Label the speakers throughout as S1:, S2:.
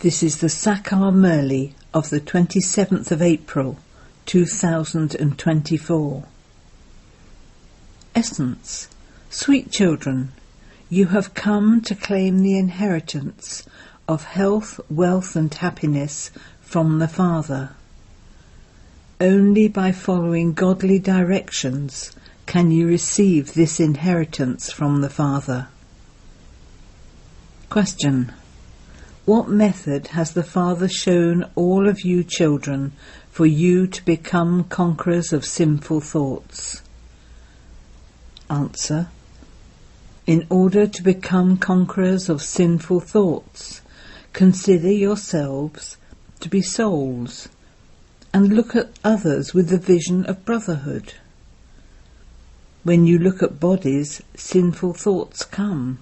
S1: This is the Sakar Murli of the 27th of April, 2024. Essence. Sweet children, you have come to claim the inheritance of health, wealth and happiness from the Father. Only by following godly directions can you receive this inheritance from the Father. Question. What method has the Father shown all of you children for you to become conquerors of sinful thoughts? Answer. In order to become conquerors of sinful thoughts, consider yourselves to be souls, and look at others with the vision of brotherhood. When you look at bodies, sinful thoughts come.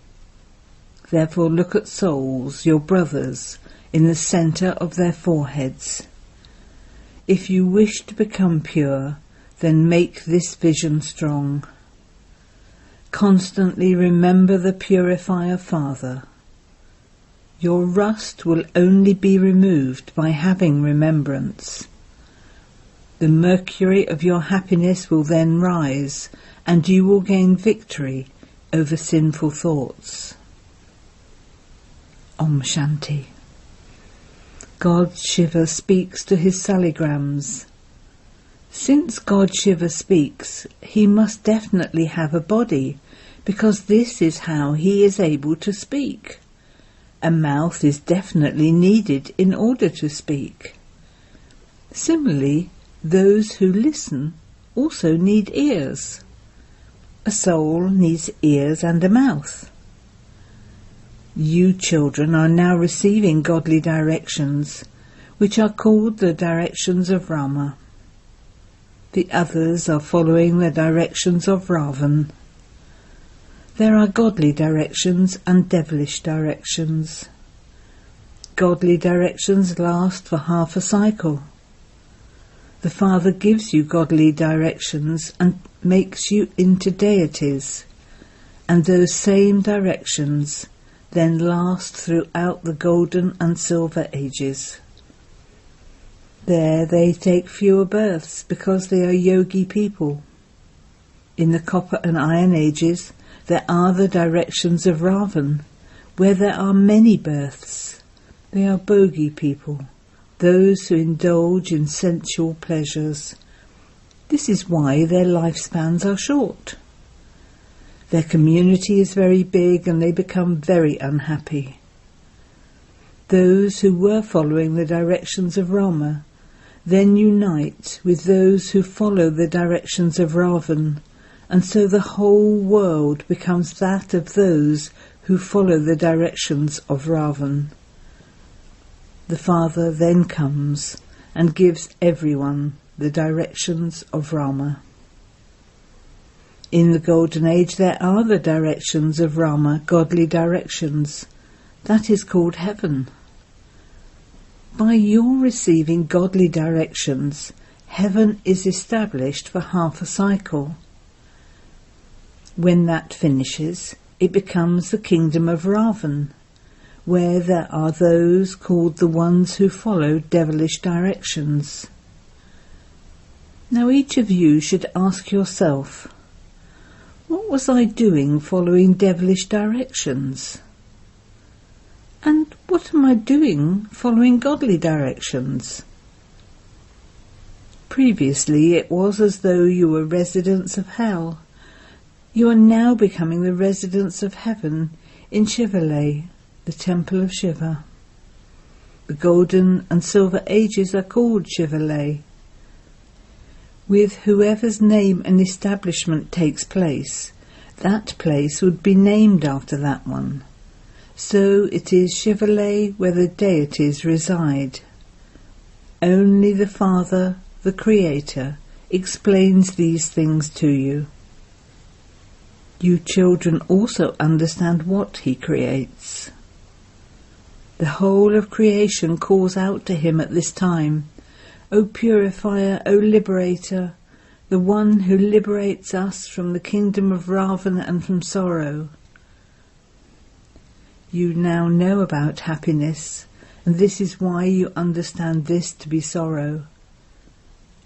S1: Therefore look at souls, your brothers, in the centre of their foreheads. If you wish to become pure, then make this vision strong. Constantly remember the Purifier Father. Your rust will only be removed by having remembrance. The mercury of your happiness will then rise, and you will gain victory over sinful thoughts. Om Shanti. God Shiva speaks to his saligrams. Since God Shiva speaks, he must definitely have a body, because this is how he is able to speak. A mouth is definitely needed in order to speak. Similarly, those who listen also need ears. A soul needs ears and a mouth. You children are now receiving godly directions, which are called the directions of Rama. The others are following the directions of Ravan. There are godly directions and devilish directions. Godly directions last for half a cycle. The Father gives you godly directions and makes you into deities, and those same directions then last throughout the golden and silver ages. There they take fewer births because they are yogi people. In the copper and iron ages there are the directions of Ravan, where there are many births. They are bogey people, those who indulge in sensual pleasures. This is why their lifespans are short. Their community is very big and they become very unhappy. Those who were following the directions of Rama then unite with those who follow the directions of Ravan, and so the whole world becomes that of those who follow the directions of Ravan. The Father then comes and gives everyone the directions of Rama. In the Golden Age there are the directions of Rama, godly directions. That is called heaven. By your receiving godly directions, heaven is established for half a cycle. When that finishes, it becomes the kingdom of Ravan, where there are those called the ones who follow devilish directions. Now each of you should ask yourself, what was I doing following devilish directions? And what am I doing following godly directions? Previously it was as though you were residents of hell. You are now becoming the residents of heaven in Shivalay, the temple of Shiva. The golden and silver ages are called Shivalay. With whoever's name and establishment takes place, that place would be named after that one. So it is Shivalay where the deities reside. Only the Father, the Creator, explains these things to you. You children also understand what he creates. The whole of creation calls out to him at this time, O Purifier, O Liberator, the one who liberates us from the kingdom of Ravan and from sorrow. You now know about happiness, and this is why you understand this to be sorrow.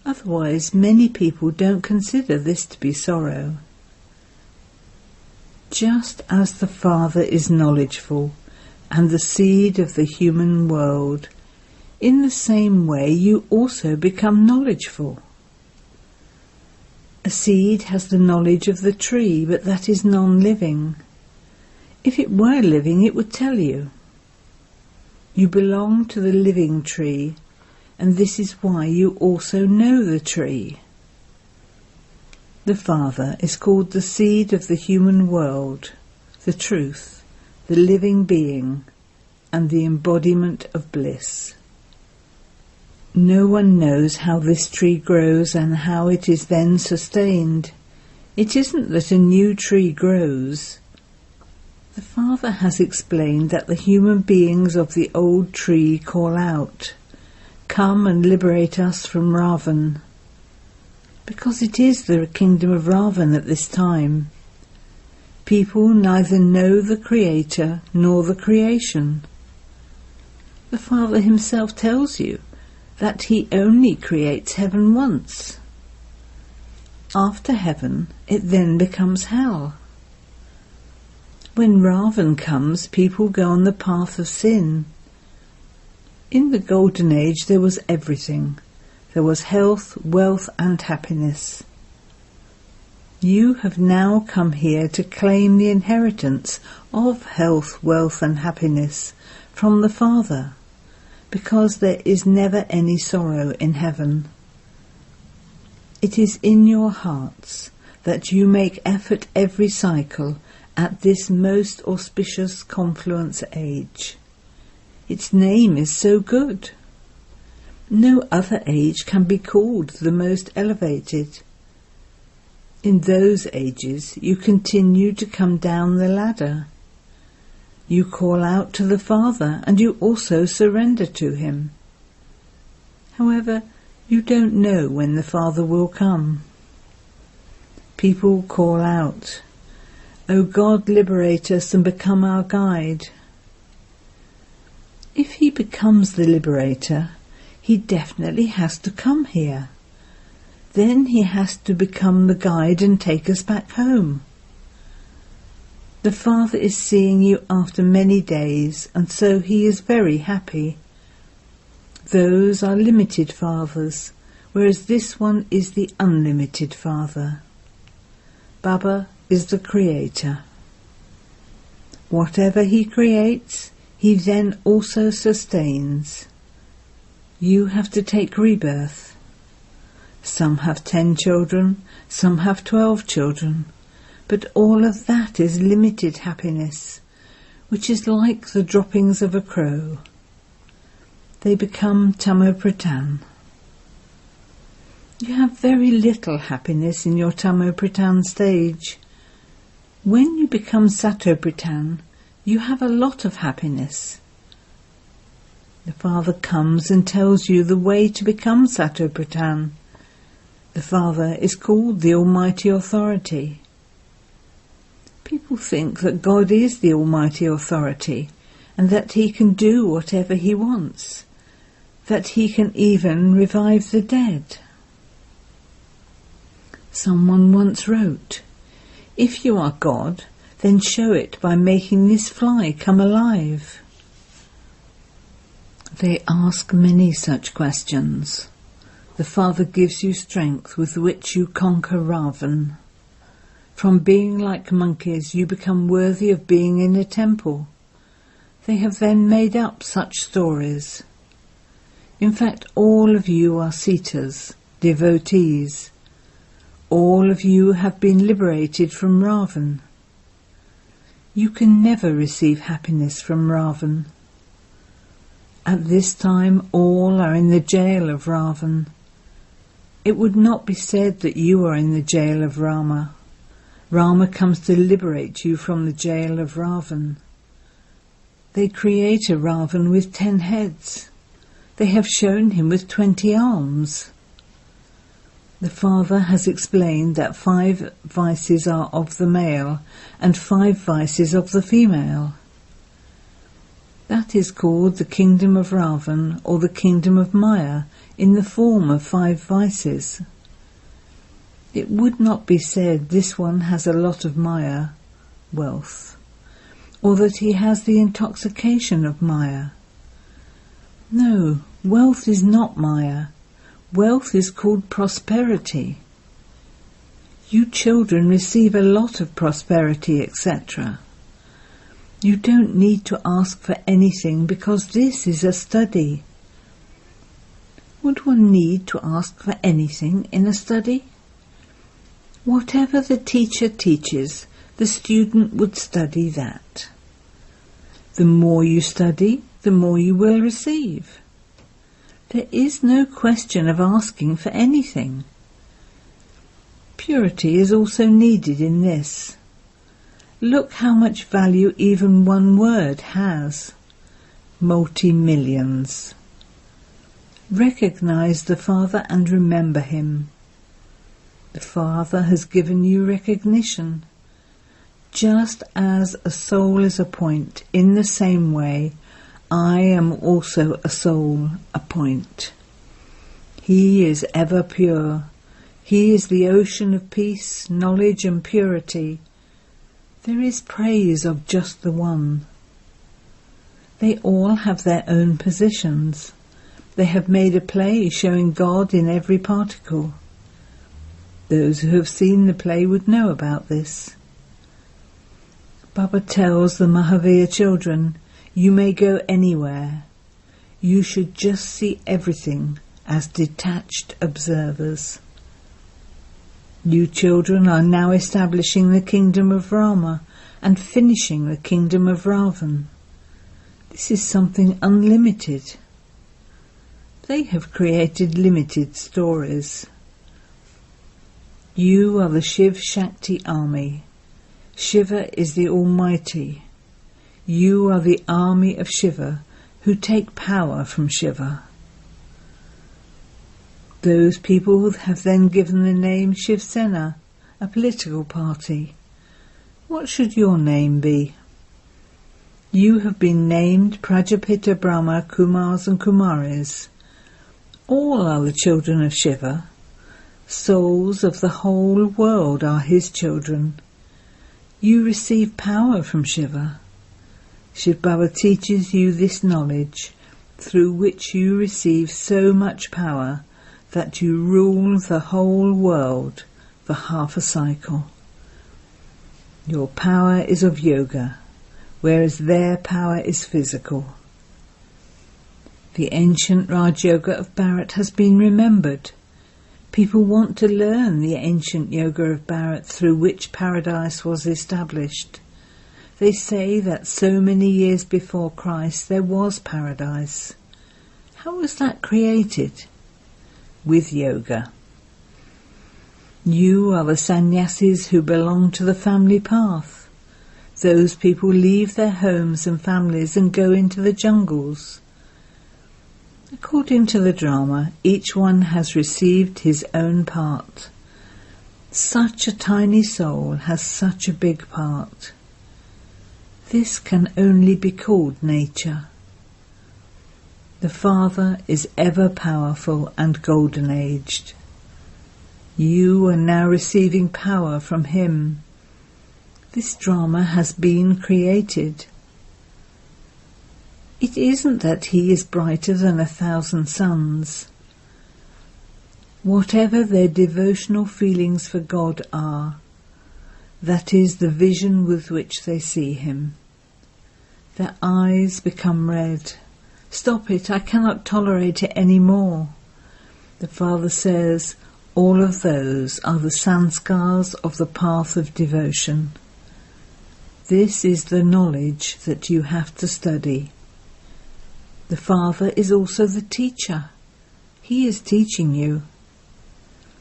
S1: Otherwise, many people don't consider this to be sorrow. Just as the Father is knowledgeful and the seed of the human world, in the same way you also become knowledgeful. A seed has the knowledge of the tree, but that is non-living. If it were living, it would tell you. You belong to the living tree, and this is why you also know the tree. The Father is called the seed of the human world, the truth, the living being, and the embodiment of bliss. No one knows how this tree grows and how it is then sustained. It isn't that a new tree grows. The Father has explained that the human beings of the old tree call out, "Come and liberate us from Ravan," because it is the kingdom of Ravan at this time. People neither know the Creator nor the creation. The Father himself tells you that he only creates heaven once. After heaven, it then becomes hell. When Ravan comes, people go on the path of sin. In the Golden Age there was everything. There was health, wealth and happiness. You have now come here to claim the inheritance of health, wealth and happiness from the Father, because there is never any sorrow in heaven. It is in your hearts that you make effort every cycle at this most auspicious confluence age. Its name is so good. No other age can be called the most elevated. In those ages you continue to come down the ladder. You call out to the Father and you also surrender to him. However, you don't know when the Father will come. People call out, "O God, liberate us and become our guide." If he becomes the liberator, he definitely has to come here. Then he has to become the guide and take us back home. The Father is seeing you after many days, and so he is very happy. Those are limited fathers, whereas this one is the unlimited Father. Baba is the Creator. Whatever he creates, he then also sustains. You have to take rebirth. Some have 10 children, some have 12 children. But all of that is limited happiness, which is like the droppings of a crow. They become Tamopratan. You have very little happiness in your Tamopratan stage. When you become Satopratan, you have a lot of happiness. The Father comes and tells you the way to become Satopratan. The Father is called the Almighty Authority. People think that God is the Almighty Authority and that he can do whatever he wants, that he can even revive the dead. Someone once wrote, "If you are God, then show it by making this fly come alive." They ask many such questions. The Father gives you strength with which you conquer Ravan. From being like monkeys, you become worthy of being in a temple. They have then made up such stories. In fact, all of you are Sitas, devotees. All of you have been liberated from Ravan. You can never receive happiness from Ravan. At this time, all are in the jail of Ravan. It would not be said that you are in the jail of Rama. Rama comes to liberate you from the jail of Ravan. They create a Ravan with 10 heads. They have shown him with 20 arms. The Father has explained that 5 vices are of the male and 5 vices of the female. That is called the kingdom of Ravan, or the kingdom of Maya, in the form of 5 vices. It would not be said this one has a lot of Maya, wealth, or that he has the intoxication of Maya. No, wealth is not Maya. Wealth is called prosperity. You children receive a lot of prosperity, etc. You don't need to ask for anything because this is a study. Would one need to ask for anything in a study? Whatever the teacher teaches, the student would study that. The more you study, the more you will receive. There is no question of asking for anything. Purity is also needed in this. Look how much value even one word has. Multi-millions. Recognize the Father and remember him. The Father has given you recognition. Just as a soul is a point, in the same way, I am also a soul, a point. He is ever pure. He is the ocean of peace, knowledge and purity. There is praise of just the one. They all have their own positions. They have made a play showing God in every particle. Those who have seen the play would know about this. Baba tells the Mahavir children, you may go anywhere. You should just see everything as detached observers. You children are now establishing the kingdom of Rama and finishing the kingdom of Ravan. This is something unlimited. They have created limited stories. You are the Shiv Shakti army. Shiva is the Almighty. You are the army of Shiva who take power from Shiva. Those people have then given the name Shiv Sena, a political party. What should your name be? You have been named Prajapita Brahma Kumars and Kumaris. All are the children of Shiva. Souls of the whole world are his children. You receive power from Shiva. Shiv Baba teaches you this knowledge, through which you receive so much power that you rule the whole world for half a cycle. Your power is of yoga, whereas their power is physical. The ancient Raj Yoga of Bharat has been remembered. People want to learn the ancient yoga of Bharat through which paradise was established. They say that so many years before Christ there was paradise. How was that created? With yoga. You are the sannyasis who belong to the family path. Those people leave their homes and families and go into the jungles. According to the drama, each one has received his own part. Such a tiny soul has such a big part. This can only be called nature. The Father is ever powerful and golden-aged. You are now receiving power from him. This drama has been created. It isn't that he is brighter than 1,000 suns. Whatever their devotional feelings for God are, that is the vision with which they see him. Their eyes become red. Stop it, I cannot tolerate it any more. The Father says, all of those are the sanskars of the path of devotion. This is the knowledge that you have to study. The Father is also the teacher. He is teaching you.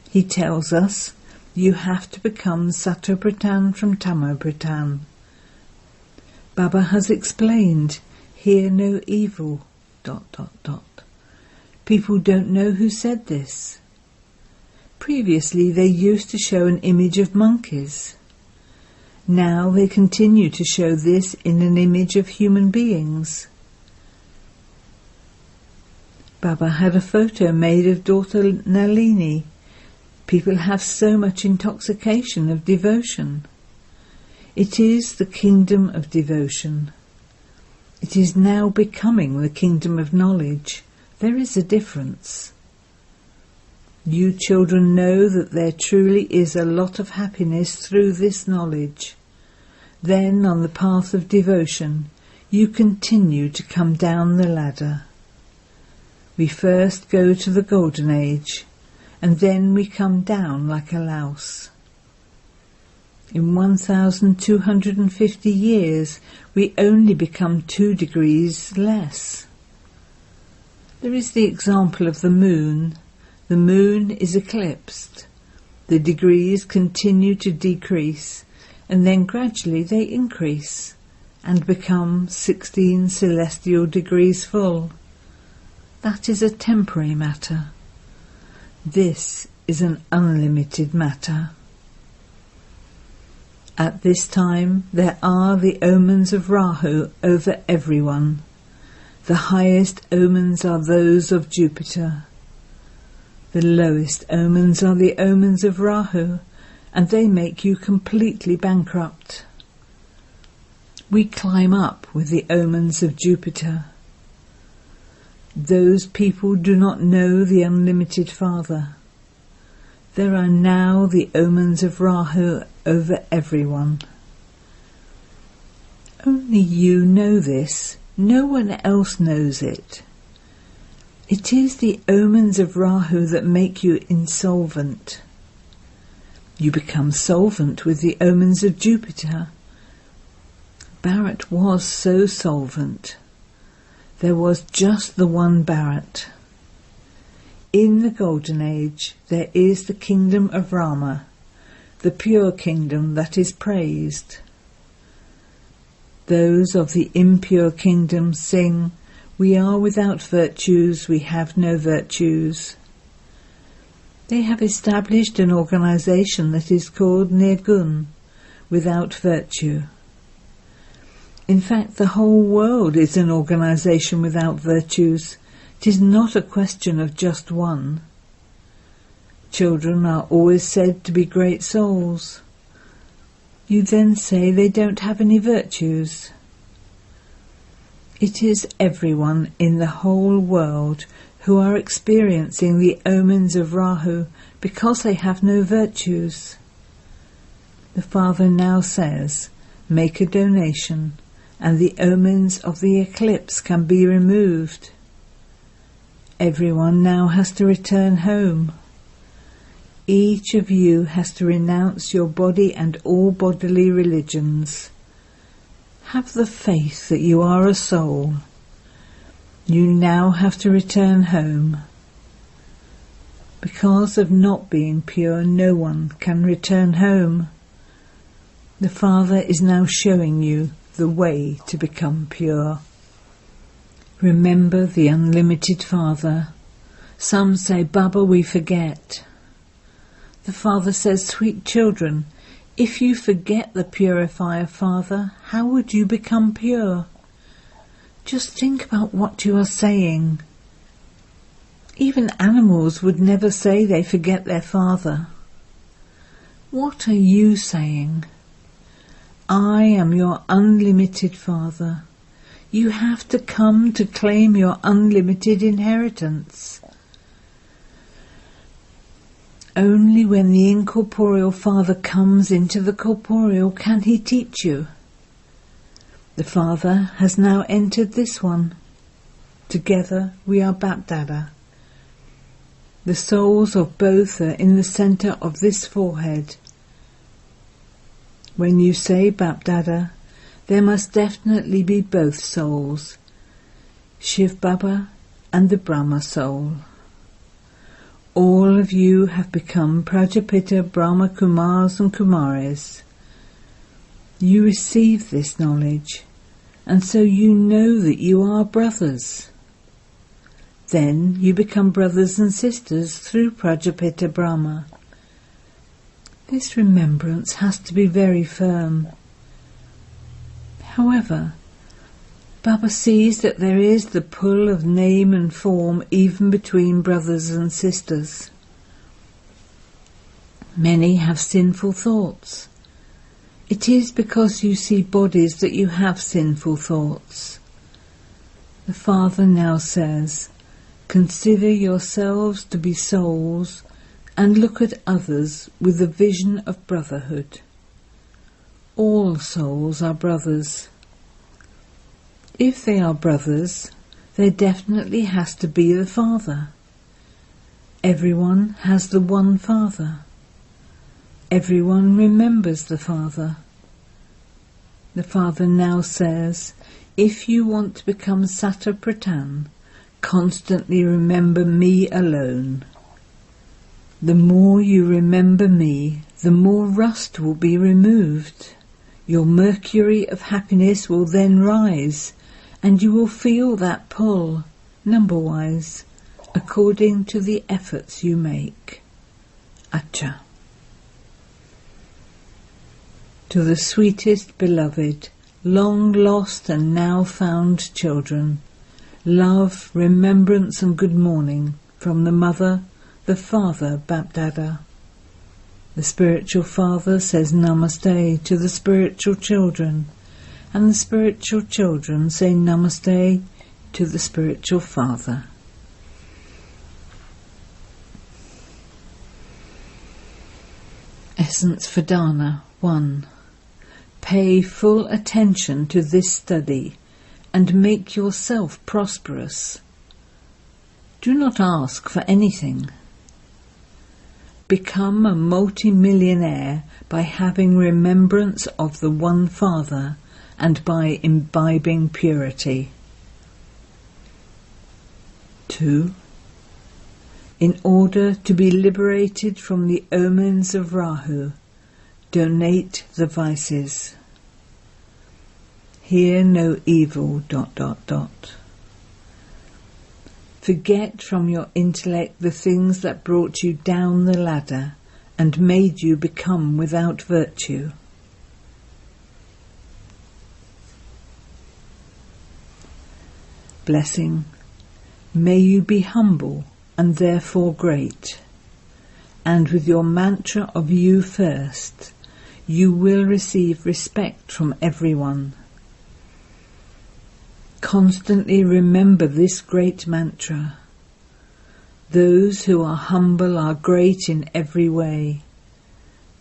S1: He tells us you have to become Sattva-pradhan from Tamo-pradhan. Baba has explained, hear no evil, ... People don't know who said this. Previously they used to show an image of monkeys. Now they continue to show this in an image of human beings. Baba had a photo made of daughter Nalini. People have so much intoxication of devotion. It is the kingdom of devotion. It is now becoming the kingdom of knowledge. There is a difference. You children know that there truly is a lot of happiness through this knowledge. Then, on the path of devotion, you continue to come down the ladder. We first go to the golden age, and then we come down like a louse. In 1,250 years, we only become 2 degrees less. There is the example of the moon. The moon is eclipsed. The degrees continue to decrease, and then gradually they increase and become 16 celestial degrees full. That is a temporary matter. This is an unlimited matter. At this time there are the omens of Rahu over everyone. The highest omens are those of Jupiter. The lowest omens are the omens of Rahu, and they make you completely bankrupt. We climb up with the omens of Jupiter. Those people do not know the unlimited Father. There are now the omens of Rahu over everyone. Only you know this. No one else knows it. It is the omens of Rahu that make you insolvent. You become solvent with the omens of Jupiter. Bharat was so solvent. There was just the one Bharat. In the Golden Age there is the kingdom of Rama, the pure kingdom that is praised. Those of the impure kingdom sing, "We are without virtues, we have no virtues." They have established an organization that is called Nirgun, without virtue. In fact, the whole world is an organization without virtues. It is not a question of just one. Children are always said to be great souls. You then say they don't have any virtues. It is everyone in the whole world who are experiencing the omens of Rahu because they have no virtues. The Father now says, make a donation, and the omens of the eclipse can be removed. Everyone now has to return home. Each of you has to renounce your body and all bodily religions. Have the faith that you are a soul. You now have to return home. Because of not being pure, no one can return home. The Father is now showing you the way to become pure. Remember the unlimited Father. Some say, Baba, we forget. The Father says, sweet children, if you forget the purifier Father, how would you become pure? Just think about what you are saying. Even animals would never say they forget their Father. What are you saying? I am your unlimited Father. You have to come to claim your unlimited inheritance. Only when the incorporeal Father comes into the corporeal can he teach you. The Father has now entered this one. Together we are Bapdada. The souls of both are in the centre of this forehead. When you say Bapdada, there must definitely be both souls, Shiv Baba and the Brahma soul. All of you have become Prajapita Brahma Kumars and Kumaris. You receive this knowledge, and so you know that you are brothers. Then you become brothers and sisters through Prajapita Brahma. This remembrance has to be very firm. However, Baba sees that there is the pull of name and form even between brothers and sisters. Many have sinful thoughts. It is because you see bodies that you have sinful thoughts. The Father now says, consider yourselves to be souls and look at others with the vision of brotherhood. All souls are brothers. If they are brothers, there definitely has to be the Father. Everyone has the one Father. Everyone remembers the Father. The Father now says, if you want to become Sata Pratan, constantly remember me alone. The more you remember me, the more rust will be removed. Your mercury of happiness will then rise, and you will feel that pull, number-wise, according to the efforts you make. Acha. To the sweetest beloved, long lost and now found children, love, remembrance and good morning from the Mother, the Father, Bapdada. The spiritual father says Namaste to the spiritual children, and the spiritual children say Namaste to the spiritual father. Essence for Dana 1. Pay full attention to this study and make yourself prosperous. Do not ask for anything. Become a multi-millionaire by having remembrance of the One Father and by imbibing purity. 2. In order to be liberated from the omens of Rahu, donate the vices. Hear no evil... Forget from your intellect the things that brought you down the ladder and made you become without virtue. Blessing. May you be humble and therefore great, and with your mantra of you first, you will receive respect from everyone. Constantly remember this great mantra. Those who are humble are great in every way.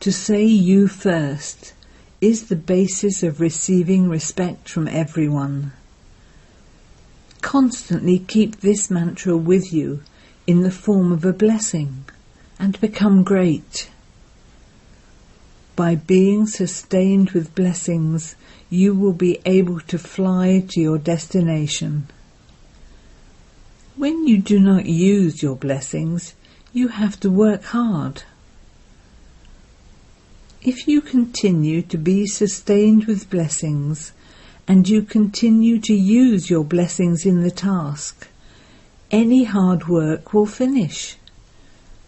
S1: To say you first is the basis of receiving respect from everyone. Constantly keep this mantra with you in the form of a blessing and become great. By being sustained with blessings, you will be able to fly to your destination. When you do not use your blessings, you have to work hard. If you continue to be sustained with blessings, and you continue to use your blessings in the task, any hard work will finish,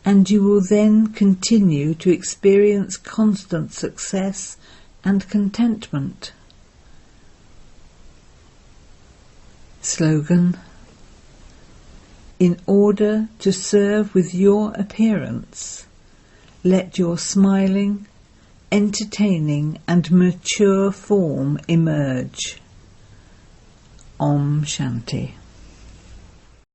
S1: and you will then continue to experience constant success and contentment. Slogan. In order to serve with your appearance, let your smiling, entertaining and mature form emerge. Om Shanti.